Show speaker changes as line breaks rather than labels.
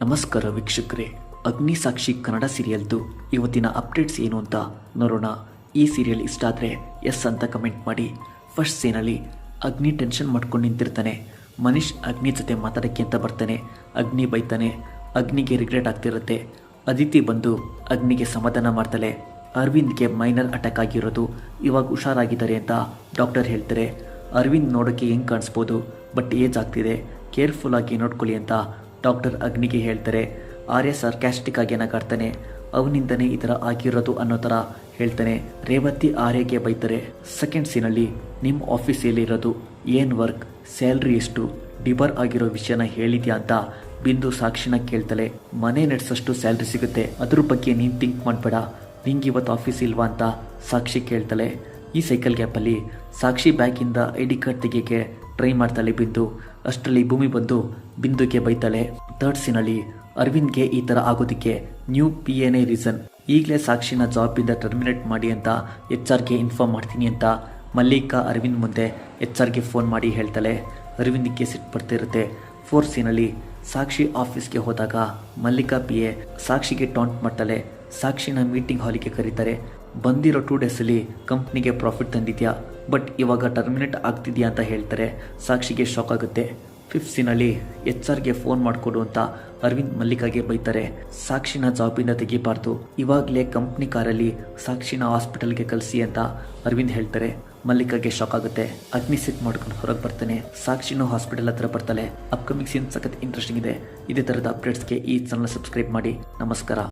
ನಮಸ್ಕಾರ ವೀಕ್ಷಕರೇ, ಅಗ್ನಿ ಸಾಕ್ಷಿ ಕನ್ನಡ ಸೀರಿಯಲ್ದು ಇವತ್ತಿನ ಅಪ್ಡೇಟ್ಸ್ ಏನು ಅಂತ ನೋಡೋಣ. ಈ ಸೀರಿಯಲ್ ಇಷ್ಟ ಆದರೆ ಎಸ್ ಅಂತ ಕಮೆಂಟ್ ಮಾಡಿ. ಫಸ್ಟ್ ಸೀನಲ್ಲಿ ಅಗ್ನಿ ಟೆನ್ಷನ್ ಮಾಡ್ಕೊಂಡು ನಿಂತಿರ್ತಾನೆ. ಮನೀಶ್ ಅಗ್ನಿ ಜೊತೆ ಮಾತಾಡೋಕ್ಕೆ ಅಂತ ಬರ್ತಾನೆ. ಅಗ್ನಿ ಬೈತಾನೆ. ಅಗ್ನಿಗೆ ರಿಗ್ರೆಟ್ ಆಗ್ತಿರುತ್ತೆ. ಅದಿತಿ ಬಂದು ಅಗ್ನಿಗೆ ಸಮಾಧಾನ ಮಾಡ್ತಾಳೆ. ಅರವಿಂದ್ಗೆ ಮೈನರ್ ಅಟ್ಯಾಕ್ ಆಗಿರೋದು, ಇವಾಗ ಹುಷಾರಾಗಿದ್ದಾರೆ ಅಂತ ಡಾಕ್ಟರ್ ಹೇಳ್ತಾರೆ. ಅರವಿಂದ್ ನೋಡೋಕ್ಕೆ ಹೆಂಗೆ ಕಾಣಿಸ್ಬೋದು, ಬಟ್ ಏಜ್ ಆಗ್ತಿದೆ, ಕೇರ್ಫುಲ್ ಆಗಿ ನೋಡ್ಕೊಳ್ಳಿ ಅಂತ ಡಾಕ್ಟರ್ ಅಗ್ನಿಗೆ ಹೇಳ್ತಾರೆ. ಆರ್ಯ ಸಾರ್ಕ್ಯಾಸ್ಟಿಕ್ ಆಗಿ ನಗಾಡ್ತಾನೆ. ಅವನಿಂದನೇ ಈ ಥರ ಆಗಿರೋದು ಅನ್ನೋ ಥರ ಹೇಳ್ತಾನೆ. ರೇವತಿ ಆರ್ಯಗೆ ಬೈತಾರೆ. ಸೆಕೆಂಡ್ ಸೀನಲ್ಲಿ ನಿಮ್ಮ ಆಫೀಸಲ್ಲಿ ಇರೋದು ಏನು ವರ್ಕ್, ಸ್ಯಾಲ್ರಿ ಎಷ್ಟು, ಡಿಬರ್ ಆಗಿರೋ ವಿಷಯನ ಹೇಳಿದ್ಯಾ ಅಂತ ಬಿಂದು ಸಾಕ್ಷಿನ ಕೇಳ್ತಾಳೆ. ಮನೆ ನಡೆಸೋಷ್ಟು ಸ್ಯಾಲ್ರಿ ಸಿಗುತ್ತೆ, ಅದ್ರ ಬಗ್ಗೆ ನೀನು ಥಿಂಕ್ ಮಾಡಬೇಡ, ನಿಂಗೆ ಇವತ್ತು ಆಫೀಸ್ ಇಲ್ವಾ ಅಂತ ಸಾಕ್ಷಿ ಕೇಳ್ತಾಳೆ. ಈ ಸೈಕಲ್ ಗ್ಯಾಪಲ್ಲಿ ಸಾಕ್ಷಿ ಬ್ಯಾಗಿಂದ ID ಕಾರ್ಡ್ ತೆಗಿಯೋಕ್ಕೆ ಟ್ರೈ ಮಾಡ್ತಾಳೆ ಬಿಂದು. ಅಷ್ಟರಲ್ಲಿ ಭೂಮಿ ಬಂದು ಬಿಂದುಗೆ ಬೈತಾಳೆ. ಥರ್ಡ್ ಸೀನಲ್ಲಿ ಅರವಿಂದ್ಗೆ ಈ ಥರ ಆಗೋದಕ್ಕೆ ನ್ಯೂ PA ರೀಸನ್. ಈಗಲೇ ಸಾಕ್ಷಿನ ಜಾಬಿಂದ ಟರ್ಮಿನೇಟ್ ಮಾಡಿ ಅಂತ HR ಗೆ ಇನ್ಫಾರ್ಮ್ ಮಾಡ್ತೀನಿ ಅಂತ ಮಲ್ಲಿಕಾ ಅರವಿಂದ್ ಮುಂದೆ HR ಗೆ ಫೋನ್ ಮಾಡಿ ಹೇಳ್ತಾಳೆ. ಅರವಿಂದ್ಗೆ ಸಿಟ್ಟು ಬರ್ತಿರುತ್ತೆ. ಫೋರ್ತ್ ಸೀನಲ್ಲಿ ಸಾಕ್ಷಿ ಆಫೀಸ್ಗೆ ಹೋದಾಗ ಮಲ್ಲಿಕಾ PA ಸಾಕ್ಷಿಗೆ ಟಾಂಟ್ ಮಾಡ್ತಾಳೆ. ಸಾಕ್ಷಿನ ಮೀಟಿಂಗ್ ಹಾಲಿಗೆ ಕರೀತಾರೆ. ಬಂದಿರೋ 2 ಡೇಸಲ್ಲಿ ಕಂಪ್ನಿಗೆ ಪ್ರಾಫಿಟ್ ತಂದಿದ್ಯಾ, ಬಟ್ ಇವಾಗ ಟರ್ಮಿನೇಟ್ ಆಗ್ತಿದ್ಯಾ ಅಂತ ಹೇಳ್ತಾರೆ. ಸಾಕ್ಷಿಗೆ ಶಾಕ್ ಆಗುತ್ತೆ. ಫಿಫ್ತ್ ಸೀನಲ್ಲಿ HR ಗೆ ಫೋನ್ ಮಾಡಿಕೊಡು ಅಂತ ಅರವಿಂದ್ ಮಲ್ಲಿಕಾಗೆ ಬೈತಾರೆ. ಸಾಕ್ಷಿನ ಜಾಬಿಂದ ತೆಗಿಬಾರ್ದು, ಇವಾಗಲೇ ಕಂಪ್ನಿ ಕಾರಲ್ಲಿ ಸಾಕ್ಷಿನ ಹಾಸ್ಪಿಟಲ್ಗೆ ಕಳಿಸಿ ಅಂತ ಅರವಿಂದ್ ಹೇಳ್ತಾರೆ. ಮಲ್ಲಿಕಾಗೆ ಶಾಕ್ ಆಗುತ್ತೆ. ಅಗ್ನಿ ಸಿಟ್ ಮಾಡ್ಕೊಂಡು ಹೊರಗೆ ಬರ್ತಾನೆ. ಸಾಕ್ಷಿನೂ ಹಾಸ್ಪಿಟಲ್ ಹತ್ರ ಬರ್ತಾಳೆ. ಅಪ್ಕಮಿಂಗ್ ಸೀನ್ ಸಖತ್ ಇಂಟ್ರೆಸ್ಟಿಂಗ್ ಇದೆ. ಇದೇ ಥರದ ಅಪ್ಡೇಟ್ಸ್ಗೆ ಈ ಚಾನಲ್ ಸಬ್ಸ್ಕ್ರೈಬ್ ಮಾಡಿ. ನಮಸ್ಕಾರ.